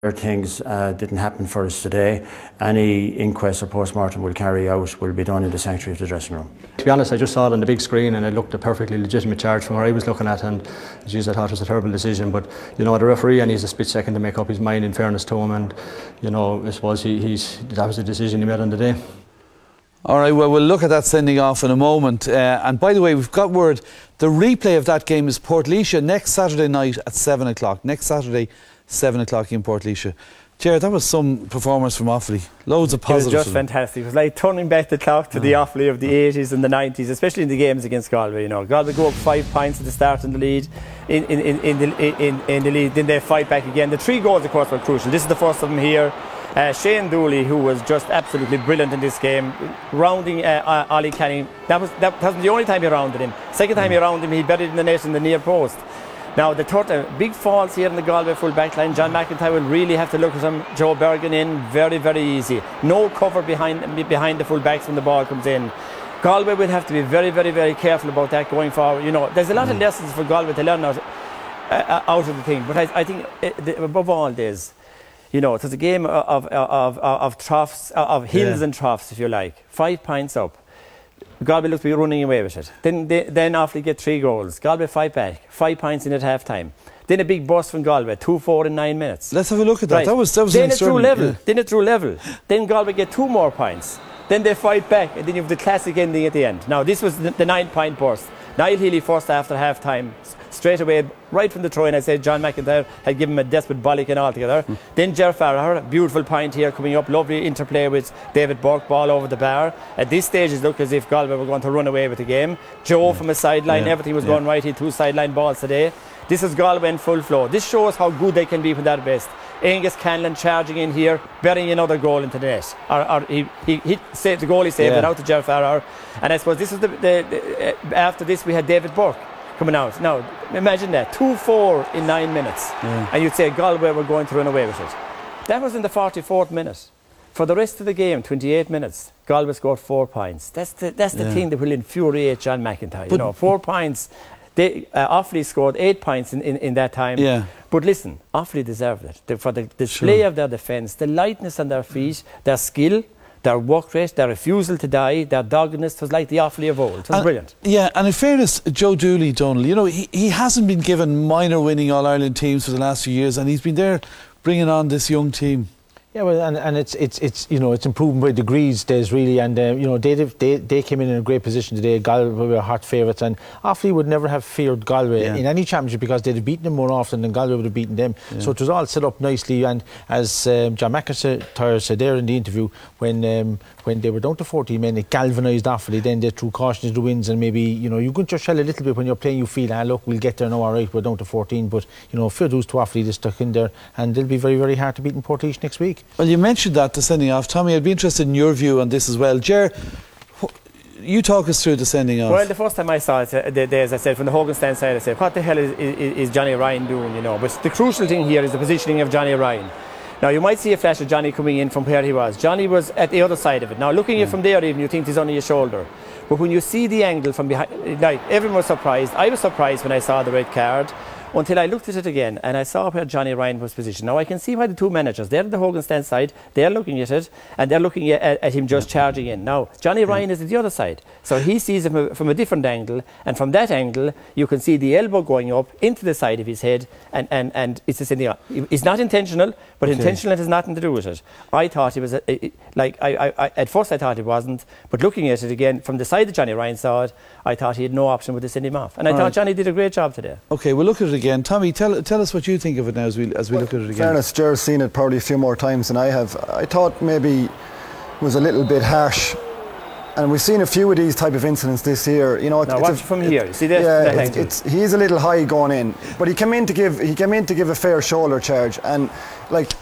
Things didn't happen for us today. Any inquest or post-mortem we'll carry out will be done in the sanctuary of the dressing room. To be honest, I just saw it on the big screen and it looked a perfectly legitimate charge from where I was looking at, and geez, I thought it was a terrible decision. But you know, the referee needs a split second to make up his mind, in fairness to him, and you know, I suppose that was the decision he made on the day. All right, well, we'll look at that sending off in a moment. And by the way, we've got word, the replay of that game is Portlaoise next Saturday night at 7 o'clock. Next Saturday, 7 o'clock in Portlaoise. Ger, that was some performance from Offaly. Loads of positives. It was just fantastic. It was like turning back the clock to the Offaly of the 80s and the 90s, especially in the games against Galway. You know, Galway go up 5 points at the start in the lead, in the lead. Then they fight back again. The 3 goals, of course, were crucial. This is the first of them here. Shane Dooley, who was just absolutely brilliant in this game, rounding Ollie Canning. That wasn't the only time he rounded him. Second time he rounded him, he buried in the net in the near post. Now, the third, big falls here in the Galway full back line. John McIntyre will really have to look at him. Joe Bergen in, very, very easy. No cover behind the full backs when the ball comes in. Galway will have to be very, very, very careful about that going forward. You know, there's a lot of lessons for Galway to learn out of the thing. But I think above all this, you know, it was a game of troughs, of hills and troughs, if you like. 5 points up. Galway looked to be running away with it. Then Offaly get 3 goals. Galway fight back. 5 points in at half time. Then a big burst from Galway. 2-4 in 9 minutes. Let's have a look at that. Right. That was then it drew level. Then it drew level. Then Galway get 2 more points. Then they fight back, and then you have the classic ending at the end. Now this was the 9-point burst. Niall Healy first after half time, straight away, right from the throw in. I said John McIntyre had given him a desperate bollock and altogether. Then Ger Farrar, beautiful point here coming up, lovely interplay with David Burke, ball over the bar. At this stage it looked as if Galway were going to run away with the game. Joe from a sideline, everything was going right. He had 2 sideline balls today. This is Galway in full flow. This shows how good they can be when they're best. Angus Canlan charging in here, burying another goal into the net. He saved the goal, he saved it out to Ger Farrar. And I suppose this is after this we had David Burke coming out. Now, imagine that, 2-4 in 9 minutes. And you'd say Galway were going to run away with it. That was in the 44th minute. For the rest of the game, 28 minutes, Galway scored 4 points. That's the thing that will infuriate John McIntyre. You know, 4 points. Offaly scored 8 points in that time. But listen, Offaly deserved it. For the display of their defence, the lightness on their feet, their skill, their work rate, their refusal to die, their doggedness, it was like the Offaly of old. It was brilliant. Yeah, and in fairness, Joe Dooley, Donal, you know, he hasn't been given minor winning All-Ireland teams for the last few years, and he's been there bringing on this young team. Yeah, well, and it's you know, it's improving by degrees, Des, really, and you know, they came in a great position today. Galway were hot favourites, and Offaly would never have feared Galway in any championship because they'd have beaten them more often than Galway would have beaten them. So it was all set up nicely, and as John McIntyre said there in the interview, when they were down to 14 men, it galvanised Offaly. Then they threw caution to the winds, and maybe, you know, you gun your shell a little bit when you're playing. You feel, look, we'll get there now, all right, we're down to 14, but you know, fair dues to Offaly, they stuck in there, and they'll be very, very hard to beat in Portlaoise next week. Well, you mentioned that, the sending off. Tommy, I'd be interested in your view on this as well. Ger, you talk us through the sending off. Well, the first time I saw it, as I said, from the Hogan stand side, I said, what the hell is Johnny Ryan doing, you know? But the crucial thing here is the positioning of Johnny Ryan. Now, you might see a flash of Johnny coming in from where he was. Johnny was at the other side of it. Now, looking at it from there, even, you think he's on your shoulder. But when you see the angle from behind, like, everyone was surprised. I was surprised when I saw the red card, until I looked at it again and I saw where Johnny Ryan was positioned. Now I can see why the 2 managers, they're at the Hogan stand side, they're looking at it and they're looking at him just charging in. Now Johnny Ryan is at the other side, so he sees him from a different angle, and from that angle you can see the elbow going up into the side of his head, and it's just in the, it's not intentional, but intentional has nothing to do with it. I thought it was at first I thought it wasn't, but looking at it again from the side that Johnny Ryan saw it, I thought he had no option but to send him off, and I thought Johnny did a great job today. Okay, we'll look at it again. Tommy, tell us what you think of it now as we look at it again. In fairness, Ger's seen it probably a few more times than I have. I thought maybe it was a little bit harsh, and we've seen a few of these type of incidents this year. You know, now watch from here. See this? Yeah, he's a little high going in, but he came in to give a fair shoulder charge, and like.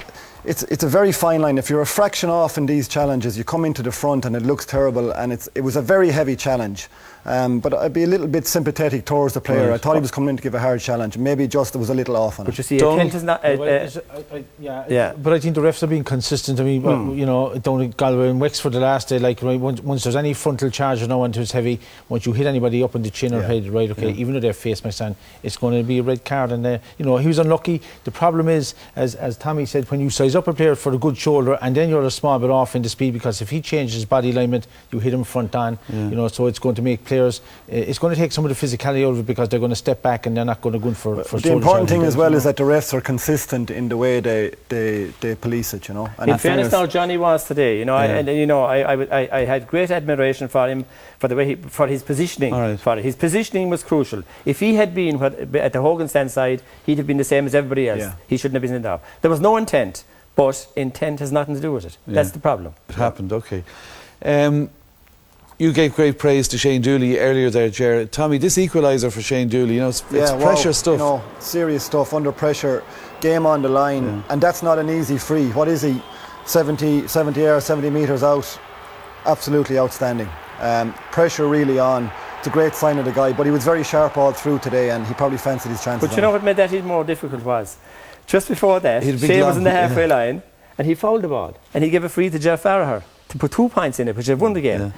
It's a very fine line. If you're a fraction off in these challenges, you come into the front and it looks terrible, and it was a very heavy challenge. But I'd be a little bit sympathetic towards the player. Right. I thought he was coming in to give a hard challenge. Maybe just was a little off on it. But you see, Kent is not. But I think the refs are being consistent. I mean, you know, down at Galway and Wexford the last day, like once there's any frontal charge or no one who's heavy, once you hit anybody up in the chin or head, right? Okay, even though their face might stand, it's going to be a red card. And you know, he was unlucky. The problem is, as Tommy said, when you size up a player for a good shoulder and then you're a small bit off in the speed, because if he changes his body alignment, you hit him front on. You know, so it's going to make players. It's going to take some of the physicality out of it, because they're going to step back and they're not going to go for the important thing as well is that the refs are consistent in the way they police it, you know. And in fairness, now Johnny was today, you know, I had great admiration for him for the way for his positioning. His positioning was crucial. If he had been at the Hogan stand side, he'd have been the same as everybody else. He shouldn't have been in there. There was no intent, but intent has nothing to do with it. That's the problem. It happened. Okay. You gave great praise to Shane Dooley earlier there, Ger. Tommy, this equaliser for Shane Dooley, you know, it's pressure stuff. You know, serious stuff, under pressure, game on the line, and that's not an easy free. What is he? 70 metres out. Absolutely outstanding. Pressure really on. It's a great sign of the guy, but he was very sharp all through today, and he probably fancied his chances. But you know what made that even more difficult was, just before that, Shane was in the halfway line, and he fouled the ball, and he gave a free to Jeff Farragher to put 2 points in it, which have won the game.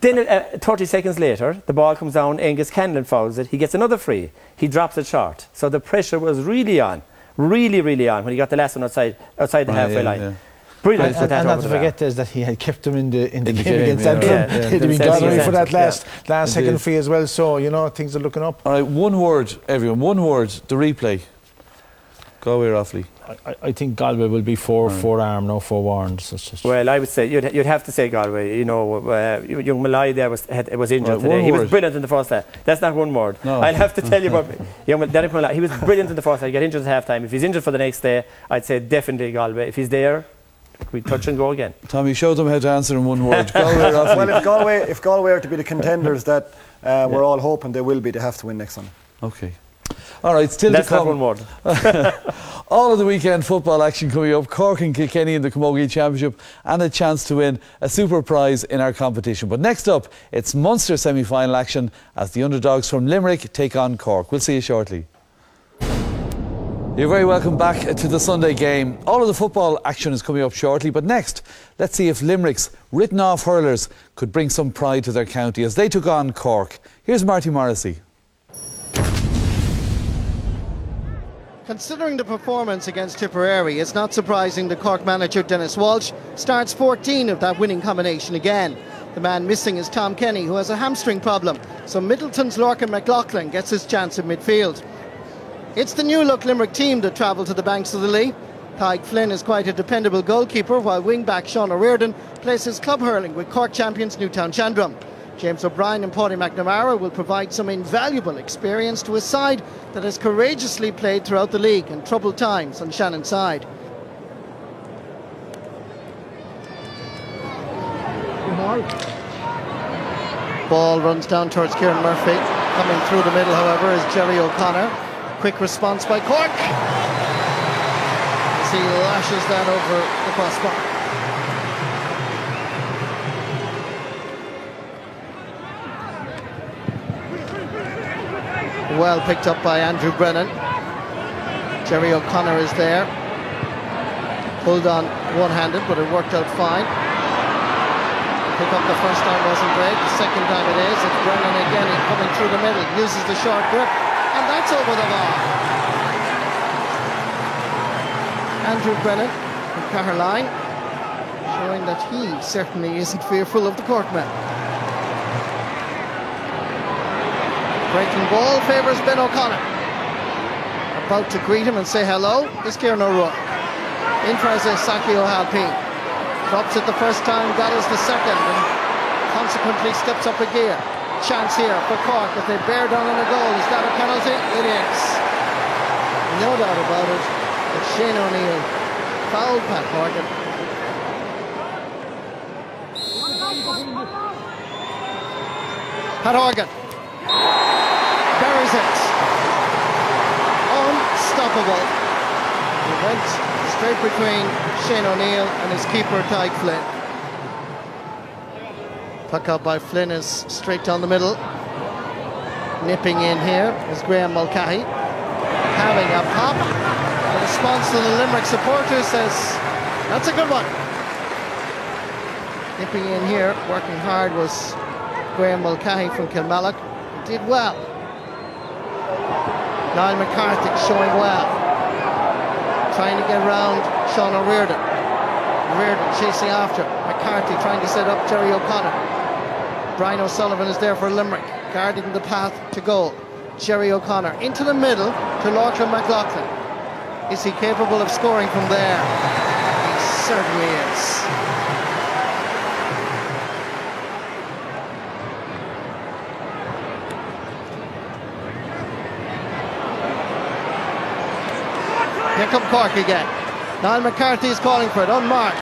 Then 30 seconds later, the ball comes down, Angus Canlon fouls it, he gets another free, he drops it short. So the pressure was really on, really on, when he got the last one outside the halfway line. Brilliant. And not to forget is that he had kept them in the game against Antrim. He'd been gathering for that last second free as well. So, you know, things are looking up. All right, one word, everyone, one word, the replay. Galway or Offaly? I think Galway will be four-arm, no forewarned. Well, I would say you'd have to say Galway. You know, young Malay there was injured today. He was brilliant in the first half. That's not one word. No. I'll have to tell you about young Derek Malay. He was brilliant in the first half. He got injured at half time. If he's injured for the next day, I'd say definitely Galway. If he's there, we touch and go again. Tommy, show them how to answer in one word. Galway or Offaly? Well, if Galway are to be the contenders that we're all hoping they will be, they have to win next Sunday. Okay. All right, still That's to come. Not one word. All of the weekend football action coming up. Cork and Kilkenny in the Camogie Championship, and a chance to win a super prize in our competition. But next up, it's Munster semi-final action as the underdogs from Limerick take on Cork. We'll see you shortly. You're very welcome back to the Sunday game. All of the football action is coming up shortly, but next, let's see if Limerick's written-off hurlers could bring some pride to their county as they took on Cork. Here's Marty Morrissey. Considering the performance against Tipperary, it's not surprising the Cork manager Dennis Walsh starts 14 of that winning combination again. The man missing is Tom Kenny, who has a hamstring problem, so Middleton's Lorcan McLaughlin gets his chance in midfield. It's the new-look Limerick team that travel to the banks of the Lee. Tadhg Flynn is quite a dependable goalkeeper, while wing-back Sean O'Riordan plays his club hurling with Cork champions Newtown Chandrum. James O'Brien and Paddy McNamara will provide some invaluable experience to a side that has courageously played throughout the league in troubled times on Shannon's side. Ball runs down towards Kieran Murphy. Coming through the middle, however, is Jerry O'Connor. Quick response by Cork as he lashes that over the crossbar. Well picked up by Andrew Brennan. Jerry O'Connor is there. Pulled on one-handed, but it worked out fine. Pick up the first time wasn't great. The second time it is. It's Brennan again. He's coming through the middle. Uses the short grip. And that's over the bar. Andrew Brennan from Caherline, showing that he certainly isn't fearful of the Corkmen. Breaking ball favours Ben O'Connor. About to greet him and say hello is Kieran O'Rourke. In for Saki O'Halpine. Drops it the first time, got us the second, and consequently steps up a gear. Chance here for Cork if they bear down on a goal. Is that a penalty? It is. No doubt about it. But Shane O'Neill fouled Pat Horgan. Pat Horgan buries it. Unstoppable. He went straight between Shane O'Neill and his keeper Tadhg Flynn. Puck out by Flynn is straight down the middle. Nipping in here is Graham Mulcahy, having a pop. The response to the Limerick supporters says, that's a good one. Nipping in here, working hard, was Graham Mulcahy from Kilmallock. Did well. Niall McCarthy showing well. Trying to get around Sean O'Riordan. O'Riordan chasing after. McCarthy trying to set up Jerry O'Connor. Brian O'Sullivan is there for Limerick, guarding the path to goal. Jerry O'Connor into the middle to Lachlan McLaughlin. Is he capable of scoring from there? He certainly is. Here come Cork again. Niall McCarthy is calling for it, unmarked.